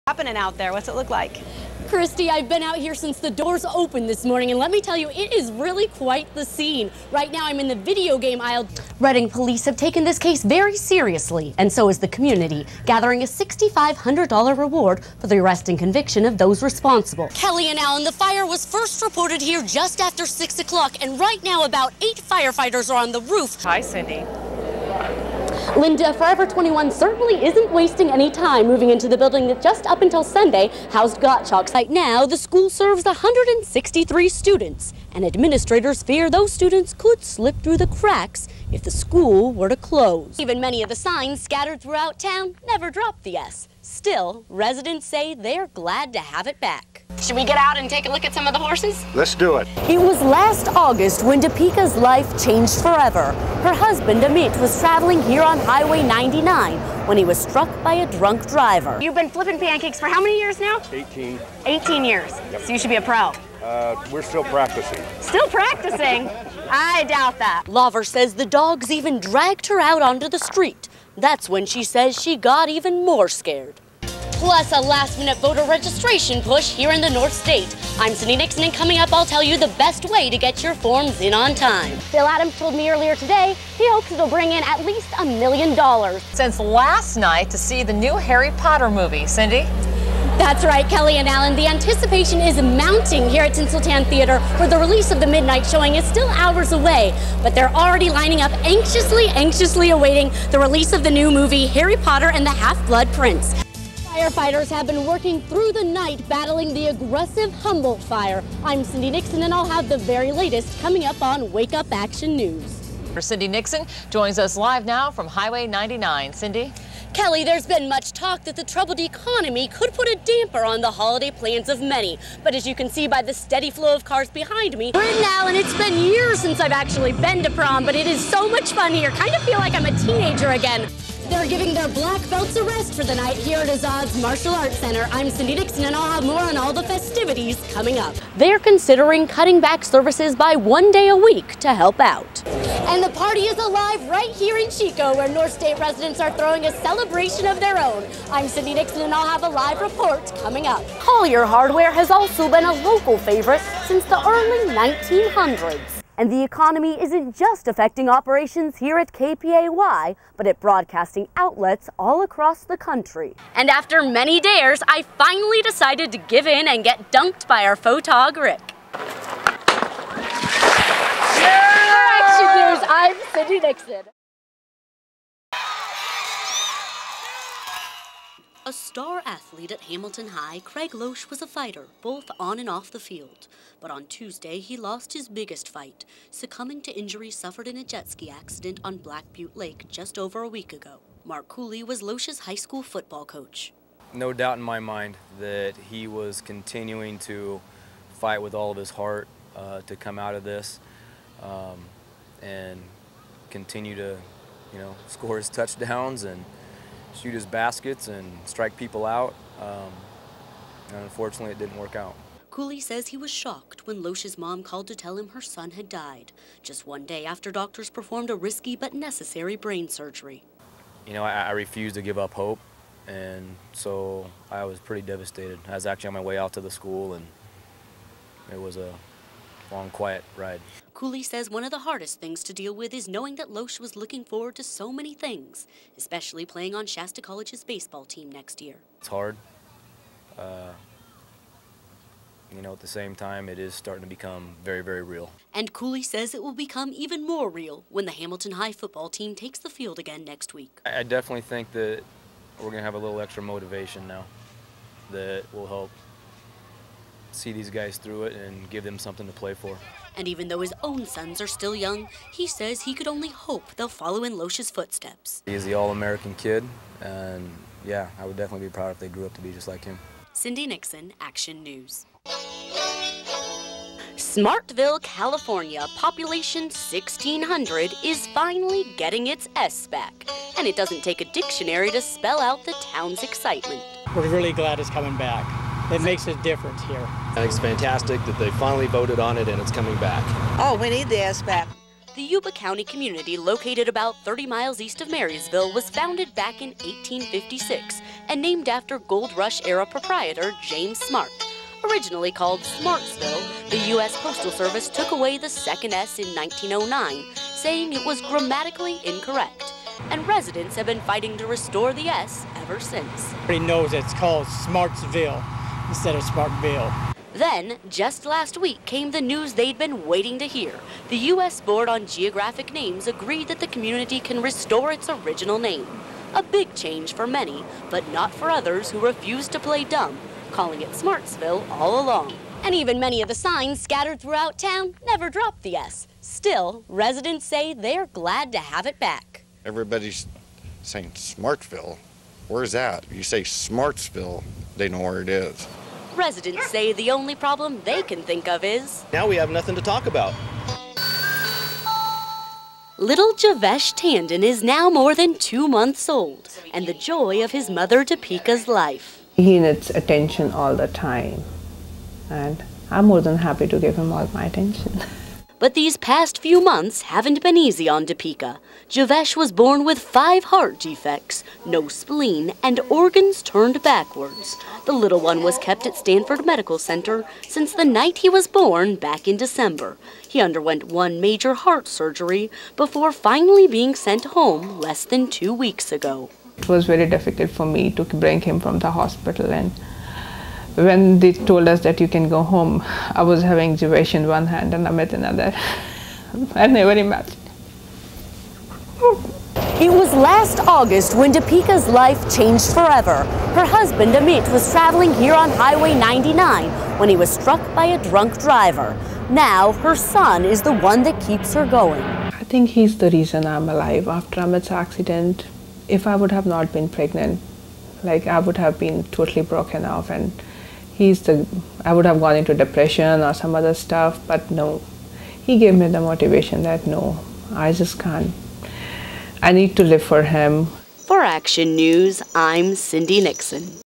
Happening out there? What's it look like? Christy, I've been out here since the doors opened this morning, and let me tell you, it is really quite the scene. Right now, I'm in the video game aisle. Reading police have taken this case very seriously, and so has the community, gathering a $6,500 reward for the arrest and conviction of those responsible. Kelly and Alan, the fire was first reported here just after 6 o'clock, and right now about 8 firefighters are on the roof. Hi, Cindy. Linda, Forever 21 certainly isn't wasting any time moving into the building that just up until Sunday housed Gottschalk. Right now, the school serves 163 students, and administrators fear those students could slip through the cracks if the school were to close. Even many of the signs scattered throughout town never dropped the S. Still, residents say they're glad to have it back. Should we get out and take a look at some of the horses? Let's do it. It was last August when Deepika's life changed forever. Her husband, Amit, was traveling here on Highway 99 when he was struck by a drunk driver. You've been flipping pancakes for how many years now? 18. 18 years. Yep. So you should be a pro. We're still practicing. Still practicing? I doubt that. Lover says the dogs even dragged her out onto the street. That's when she says she got even more scared. Plus a last-minute voter registration push here in the North State. I'm Cindy Nixon, and coming up, I'll tell you the best way to get your forms in on time. Bill Adams told me earlier today he hopes it'll bring in at least $1 million. Since last night to see the new Harry Potter movie. Cindy? That's right, Kelly and Alan. The anticipation is mounting here at Tinseltown Theater, where the release of the midnight showing is still hours away. But they're already lining up anxiously awaiting the release of the new movie, Harry Potter and the Half-Blood Prince. Firefighters have been working through the night battling the aggressive Humboldt fire. I'm Cindy Nixon, and I'll have the very latest coming up on Wake Up Action News. Cindy Nixon joins us live now from Highway 99. Cindy? Kelly, there's been much talk that the troubled economy could put a damper on the holiday plans of many. But as you can see by the steady flow of cars behind me, we're in now, and it's been years since I've actually been to prom, but it is so much fun here. Kind of feel like I'm a teenager again. They're giving their black belts a rest for the night here at Azad's Martial Arts Center. I'm Cindy Dixon, and I'll have more on all the festivities coming up. They're considering cutting back services by 1 day a week to help out. And the party is alive right here in Chico, where North State residents are throwing a celebration of their own. I'm Cindy Dixon, and I'll have a live report coming up. Collier Hardware has also been a local favorite since the early 1900s. And the economy isn't just affecting operations here at KPAY, but at broadcasting outlets all across the country. And after many dares, I finally decided to give in and get dunked by our photog, Rick. Action News, I'm Cindy Nixon. A star athlete at Hamilton High, Craig Loesch was a fighter, both on and off the field. But on Tuesday, he lost his biggest fight, succumbing to injuries suffered in a jet ski accident on Black Butte Lake just over a week ago. Mark Cooley was Loesch's high school football coach. No doubt in my mind that he was continuing to fight with all of his heart to come out of this and continue to, score his touchdowns and shoot his baskets and strike people out, and unfortunately it didn't work out. Cooley says he was shocked when Loesch's mom called to tell him her son had died, just 1 day after doctors performed a risky but necessary brain surgery. I refused to give up hope, and so I was pretty devastated. I was actually on my way out to the school, and it was a long, quiet ride. Cooley says one of the hardest things to deal with is knowing that Loesch was looking forward to so many things, especially playing on Shasta College's baseball team next year. It's hard. At the same time, it is starting to become very, very real. And Cooley says it will become even more real when the Hamilton High football team takes the field again next week. I definitely think that we're going to have a little extra motivation now that will help see these guys through it and give them something to play for. And even though his own sons are still young, he says he could only hope they'll follow in Loesch's footsteps. He's the All-American kid, and yeah, I would definitely be proud if they grew up to be just like him. Cindy Nixon, Action News. Smartville, California, population 1,600, is finally getting its S back. And it doesn't take a dictionary to spell out the town's excitement. We're really glad it's coming back. It makes a difference here. I think it's fantastic that they finally voted on it and it's coming back. Oh, we need the S back. The Yuba County community, located about 30 miles east of Marysville, was founded back in 1856 and named after Gold Rush era proprietor James Smart. Originally called Smartsville, the U.S. Postal Service took away the second S in 1909, saying it was grammatically incorrect. And residents have been fighting to restore the S ever since. Everybody knows that it's called Smartsville instead of Smartville. Then, just last week, came the news they'd been waiting to hear. The U.S. Board on Geographic Names agreed that the community can restore its original name. A big change for many, but not for others who refuse to play dumb, calling it Smartsville all along. And even many of the signs scattered throughout town never dropped the S. Still, residents say they're glad to have it back. Everybody's saying Smartsville. Where's that? You say Smartsville, they know where it is. Residents say the only problem they can think of is... Now we have nothing to talk about. Little Javesh Tandon is now more than 2 months old, and the joy of his mother Deepika's life. He needs attention all the time, and I'm more than happy to give him all my attention. But these past few months haven't been easy on Deepika. Javesh was born with 5 heart defects, no spleen, and organs turned backwards. The little one was kept at Stanford Medical Center since the night he was born back in December. He underwent 1 major heart surgery before finally being sent home less than 2 weeks ago. It was very difficult for me to bring him from the hospital, and when they told us that you can go home, I was having Javesh in one hand and Amit in another. I never imagined. It was last August when Deepika's life changed forever. Her husband Amit was traveling here on Highway 99 when he was struck by a drunk driver. Now her son is the one that keeps her going. I think he's the reason I'm alive. After Amit's accident, if I would have not been pregnant, I would have been totally broken off, and I would have gone into depression or some other stuff, but no. He gave me the motivation that no, I just can't. I need to live for him. For Action News, I'm Cindy Nixon.